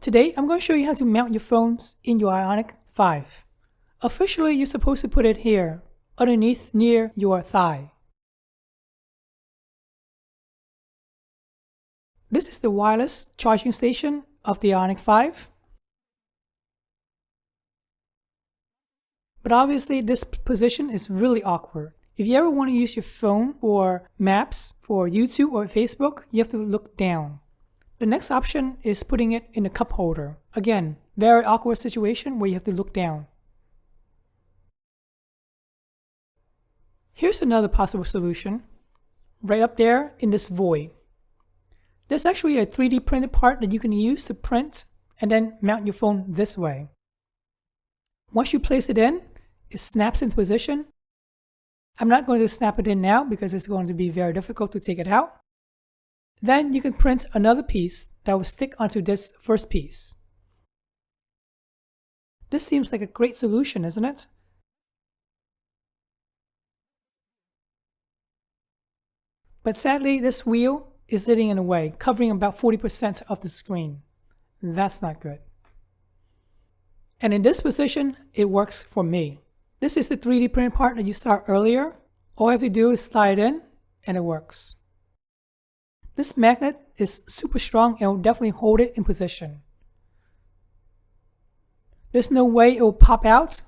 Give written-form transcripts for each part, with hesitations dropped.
Today, I'm going to show you how to mount your phones in your Ioniq 5. Officially, you're supposed to put it here, underneath near your thigh. This is the wireless charging station of the Ioniq 5. But obviously, this position is really awkward. If you ever want to use your phone for maps, for YouTube or Facebook, you have to look down. The next option is putting it in a cup holder. Again, very awkward situation where you have to look down. Here's another possible solution. Right up there in this void. There's actually a 3D printed part that you can use to print and then mount your phone this way. Once you place it in, it snaps in position. I'm not going to snap it in now because it's going to be very difficult to take it out. Then you can print another piece that will stick onto this first piece. This seems like a great solution, isn't it? But sadly, this wheel is sitting in the way, covering about 40% of the screen. That's not good. And in this position, it works for me. This is the 3D print part that you saw earlier. All I have to do is slide in and it works. This magnet is super strong and will definitely hold it in position. There's no way it will pop out.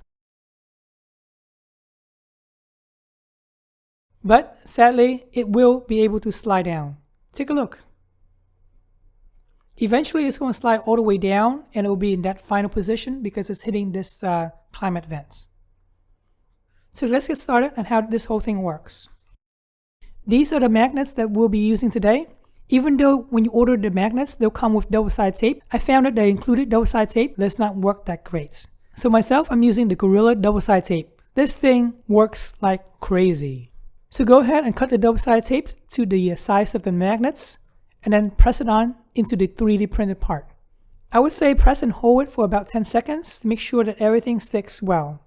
But sadly, it will be able to slide down. Take a look. Eventually, it's going to slide all the way down and it will be in that final position because it's hitting this climate vent. So let's get started on how this whole thing works. These are the magnets that we'll be using today. Even though when you order the magnets, they'll come with double-sided tape, I found that the included double-sided tape does not work that great. So myself, I'm using the Gorilla double-sided tape. This thing works like crazy. So go ahead and cut the double-sided tape to the size of the magnets and then press it on into the 3D printed part. I would say press and hold it for about 10 seconds to make sure that everything sticks well.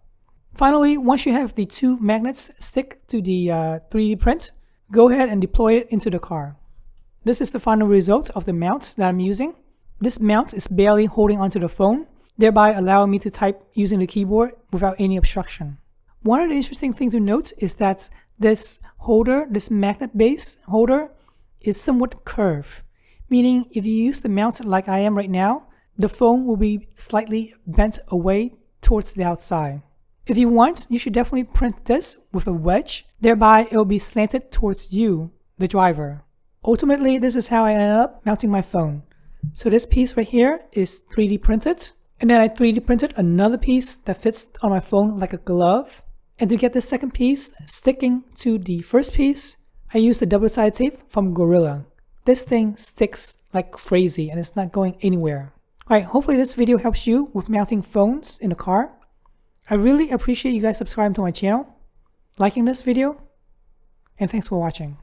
Finally, once you have the two magnets stick to the 3D print, go ahead and deploy it into the car. This is the final result of the mount that I'm using. This mount is barely holding onto the phone, thereby allowing me to type using the keyboard without any obstruction. One of the interesting things to note is that this holder, this magnet base holder, is somewhat curved, meaning if you use the mount like I am right now, the phone will be slightly bent away towards the outside. If you want, you should definitely print this with a wedge, thereby it will be slanted towards you, the driver. Ultimately, this is how I ended up mounting my phone. So this piece right here is 3D printed, and then I 3D printed another piece that fits on my phone like a glove. And to get the second piece sticking to the first piece, I used the double-sided tape from Gorilla. This thing sticks like crazy and it's not going anywhere. Alright, hopefully this video helps you with mounting phones in a car. I really appreciate you guys subscribing to my channel, liking this video, and thanks for watching.